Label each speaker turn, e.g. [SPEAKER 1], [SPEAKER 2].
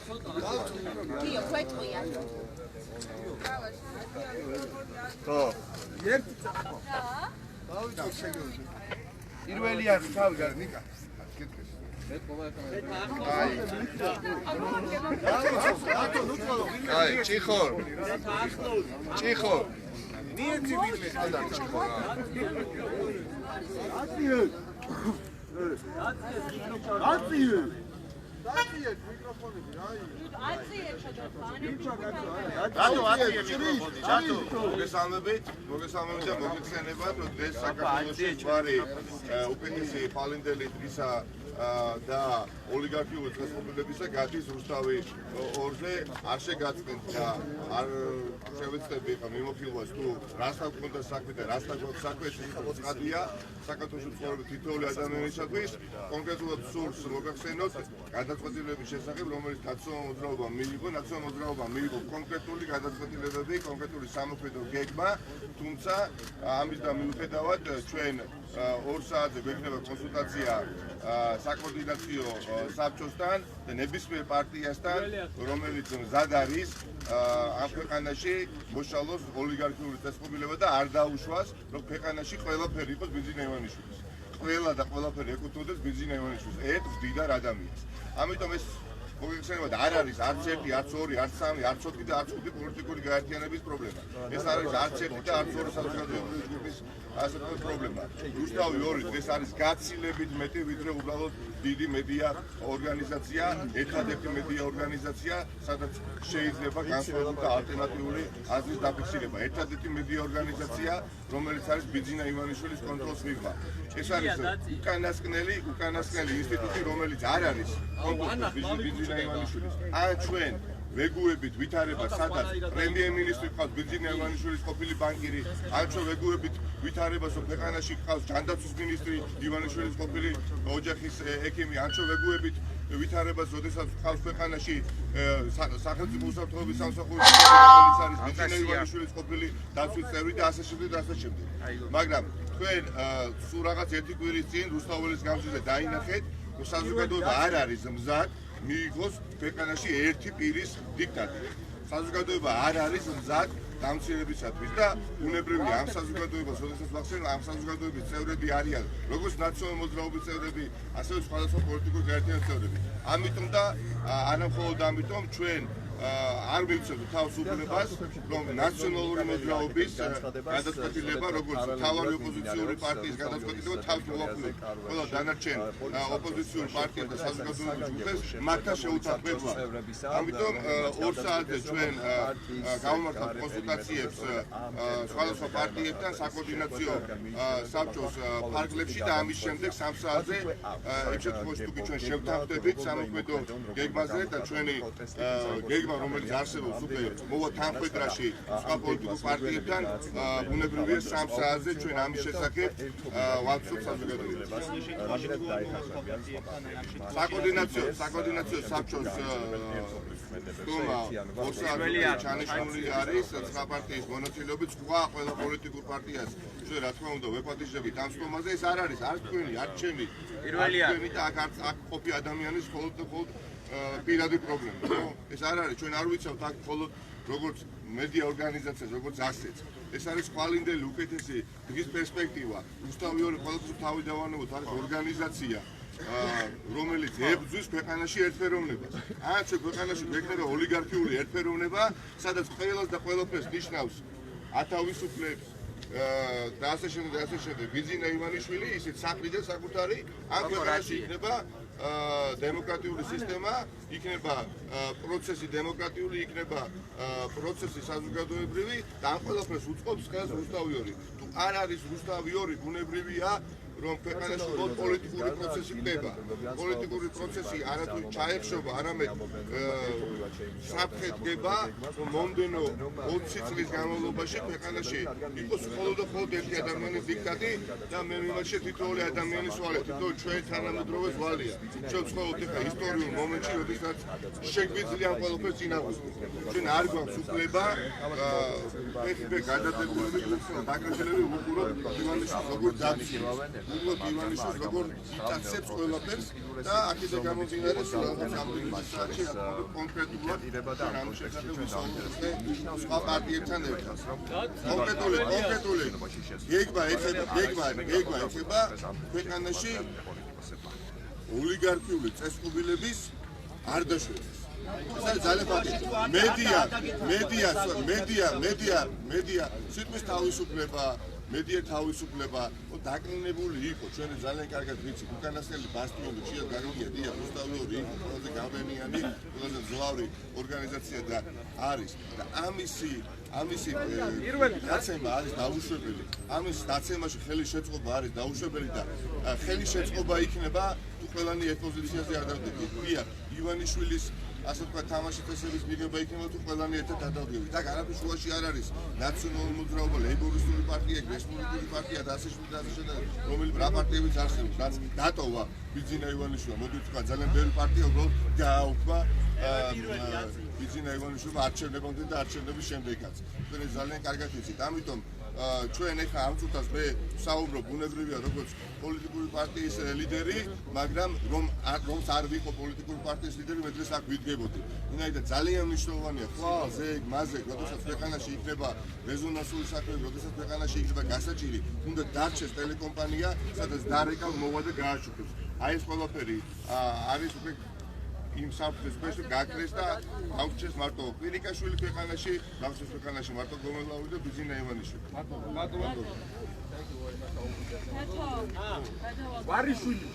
[SPEAKER 1] დიო, გვეტყვია.
[SPEAKER 2] ხო. ერთი წახო. დავით შეგეძლო. პირველი არის თავი გარ ნიკა. კითხვის. აი, ჭიხორ. ჭიხორ. მიეცი ვინმე ხალხი ჭიხორ. აწიე. აწიე. აწიე მიკროფონები რა არის? აწიე ჩადაფანი. რატო აწიე მიკროფონი? რატო? მოგესალმებით და მოგეხსენებათ, რომ დღეს საქართველოში ჯვარი უკეთესი ფალინდელი დღისა და ოლიგარქიული დღესდღეობებისა გადის რუსთავი 2-ზე არ შეგაწყვეტ და არ შევეცდები მიმოხილვას თუ რასთან გქონდა საქმე და რასთან გვაქვს საქმე ის ცხადია საქართველოში ცხოვრობ თითოეული ადამიანისათვის კონკრეტულად სურს მოგახსენოთ გადაწყვეტილების შესახებ რომელიც ნაციონალურ მოძრაობამ მიიღო კონკრეტული გადაწყვეტილებები კონკრეტული სამოქმედო გეგმა თუმცა ამის და მიუხედავად ჩვენ 2 საათზე გვექნება კონსულტაცია საკოორდინაციო საბჭოსთან და ნებისმიერ პარტიასთან რომელიც მზად არის ამ ქვეყანაში მოშალოს ოლიგარქიული წესწყობილება და არ დაუშვას რომ ქვეყანაში ყველაფერი იყოს ბენზინა ივანიშვილის ყველა და ყველაფერი ეკუთვნოდეს ბენზინა ივანიშვილს ერთ მდიდარ ადამიანს ამიტომ ეს მოგეხსენებათ არ არის არც 1 არც 2 არც 3 არც 4 და არც 5 პოლიტიკური გაერთიანების პრობლემა ეს არის არც 1 და არც 2 საზოგადოებრივი ჯგუფის ასეთი პრობლემა რუსთავი 2 დღეს არის გაცილებით მეტი ვიდრე უბრალოდ დიდი მედია ორგანიზაცია ერთადერთი მედია ორგანიზაცია სადაც შეიძლება განსხვავებული და ალტერნატიული აზრის დაფიქსირება ერთადერთი მედია ორგანიზაცია რომელიც არის ბენზინა ივანიშვილის კონტროლს მიღება ეს არის უკანასკნელი ინსტიტუტი რომელიც არ არის ბენზინა ივანიშვილის ან ჩვენ ვეგუებით ვითარება სადაც პრემიერ-მინისტრი ყავს ბენზინა ივანიშვილის ყოფილი ბანკირი ან ჩვენ ვეგუებით ვითარებას რომ ქვეყანაში ყავს ჯანდაცვის მინისტრი ივანიშვილის ყოფილი ოჯახის ექიმი ან ჩვენ ვეგუებით ვითარებას როდესაც ყავს ქვეყანაში სახელმწიფო უსაფრთხოების სამსახურის რომელიც არის ბენზინა ივანიშვილის ყოფილი დაცვის წევრი და ასე შემდეგ და ასე შემდეგ მაგრამ თქვენ სულ რაღაც ერთი კვირის წინ რუსთაველის გამზირზე დაინახეთ რომ საზოგადოება არ არის მზად მიიღოს ქვეყანაში ერთი პირის დიქტატი. საზოგადოება არ არის მზად დამცირებისათვის და უნებრივია ამ საზოგადოებას, როდესაც ვახსენებ, ამ საზოგადოების წევრები არიან როგორც ნაციონალური მოძრაობის წევრები, ასევე სხვადასხვა პოლიტიკური გაერთიანების წევრები. ამიტომ და არამხოლოდ ამიტომ ჩვენ არ მივცემთ თავს უფლებას, რომ ნაციონალური მოძრაობის გადაწყვეტილება, როგორც მთავარი ოპოზიციური პარტიის გადაწყვეტილება თავს მოახვიოთ. ყველა დანარჩენ ოპოზიციური პარტია და საზოგადოებრივ ჯგუფებს მათთან შეუთანხმდება. ამიტომ 2 საათზე ჩვენ გავამართავთ კონსულტაციებს სხვადასხვა პარტიებთან საკოორდინაციო საბჭოს ფარგლებში და ამის შემდეგ 3 საათზე იმ შემთხვევაში თუ კი ჩვენ შევთანხმდებით სამოქმედო გეგმაზე და ჩვენი გეგმა რომელიც არსებობს უკვე მოვა თანხმდრაში სხვა პოლიტიკურ პარტიებთან ბუნებრივია 3 საათზე ჩვენ ამის შესახებ ვაცნობთ საზოგადოებას. საკოორდინაციო საბჭოს ჩანიშნული არის სხვა პარტიის მონაწილეობით სხვა ყველა პოლიტიკურ პარტიას ჩვენ რა თქმა უნდა ვეპატიჟებით ამ სტომაზე ეს არ არის არც თქვენი არც ჩემი თქვენი და აქ ყოფი ადამიანის მხოლოდ პირადი პრობლემა. ეს არ არის ჩვენ არ ვიცავთ აქ მხოლოდ როგორც მედია ორგანიზაციას, როგორც ასეთს. ეს არის ხვალინდელი უკეთესი დღის პერსპექტივა. რუსთავი 2 ყოველთვის თავი დავანებოთ არის ორგანიზაცია რომელიც ებრძვის ქვეყანაში ერთფეროვნებას. ან ჩვენ ქვეყანაში გვექნება ოლიგარქიული ერთფეროვნება, სადაც ყველას და ყველაფერს ნიშნავს ათავისუფლებს და ასე შემდეგ ბენზინა ივანიშვილი ისეთ საყრდენ საკუთარი ამ ქვეყანაში იქნება დემოკრატიული სისტემა, იქნება პროცესი დემოკრატიული, იქნება პროცესი საზოგადოებრივი და ამ ყველაფერს უწყობს ხელს რუსთავი 2. თუ არ არის რუსთავი 2, ბუნებრივია რომ ქვეყანაში პოლიტიკური პროცესი ხდება. პოლიტიკური პროცესი არათუ ჩაეხშობა, არამედ საფრთხედება, რომ მომდენო 20 წლის განმავლობაში ქვეყანაში იყოს მხოლოდ ერთი ადამიანის დიქტატი და მე მიმარჩე თითოეული ადამიანის ვალია, თითოეული ჩვენ თანამედროვე ვალია. ჩვენ ვცხოვრობთ ახლა ისტორიულ მომენტში, როდესაც შეგვიძლია ამ ყველაფერს წინააღმდეგ. ჩვენ არ გვაქვს უფლება ეხება გადადებულები და დაკავშირებული უყუროთ ივანიშვილს როგორც დაცვის. უბრალოდ ივანიშვილს როგორ იტაცებს ყველაფერს და აქედან გამომდინარე რაღაც ამდენი საათი კონკრეტულად ამ შესახებ ვისაუბრებთ სხვა პარტიებთან ერთად. კონკრეტული გეგმა ეხება ქვეყანაში ოლიგარქიული წესწყობილების არ დაშვებას. ეს არის ძალიან ფაქტი. მედია სიტყვის თავისუფლება, მედია თავისუფლება დაკნინებული იყო. ჩვენ ძალიან კარგად ვიცით, უკანასკნელი ბასტიონი ხშირად გაგიგია დია რუსთავიორი იყო ყველაზე გავლენიანი, ყველაზე მძლავრი ორგანიზაცია და არის და ამისი დაცემა არის დაუშვებელი. ამის დაცემაში ხელის შეწყობა არის დაუშვებელი და ხელის შეწყობა იქნება თუ ყველანი ოპოზიციაზე არ დავდგებით. ივანიშვილის ასე ვთქვათ თამაში წესების მიღება იქნება თუ ყველანი ერთად გადავდგებით. და არაფერ შუაში არ არის ნაციონალური მოძრაობა, ლეიბორისტული პარტია, რესპუბლიკური პარტია და ასე შემდეგ, რომელიც რა პარტიებიც არსებობს, რაც დატოვა ბიძინა ივანიშვილმა. მოდი ვთქვათ, ძალიან ბევრი პარტია უბრალოდ გააუქმა ბიძინა ივანიშვილმა არჩევნებამდე და არჩევნების შემდეგაც. თქვენ ეს ძალიან კარგად ვიცით. ამიტომ ჩვენ ეხლა ამ წუთას მე საუბრობ ბუნებრივია როგორც პოლიტიკური პარტიის ლიდერი, მაგრამ რომც არ ვიყო პოლიტიკური პარტიის ლიდერი, მე დღეს აქ ვიდგებოდი. ვინაიდან ძალიან მნიშვნელოვანია ხვალ ზეგ, მაზეგ, როდესაც ქვეყანაში იქნება რეზონანსული საქმეები, როდესაც ქვეყანაში იქნება გასაჭირი, უნდა დარჩეს ტელეკომპანია, სადაც დარეკა მოვა და გააშუქოს. აი ეს ყველაფერი არის უკვე იმ საფრთხეს ქვეშ გაქრეს და აუჩეს მარტო კვირიკაშვილი ქვეყანაში, ბავშვის ქვეყანაში მარტო გომელაური და ბიძინა ივანიშვილი. მადლობა. ვარიშვილი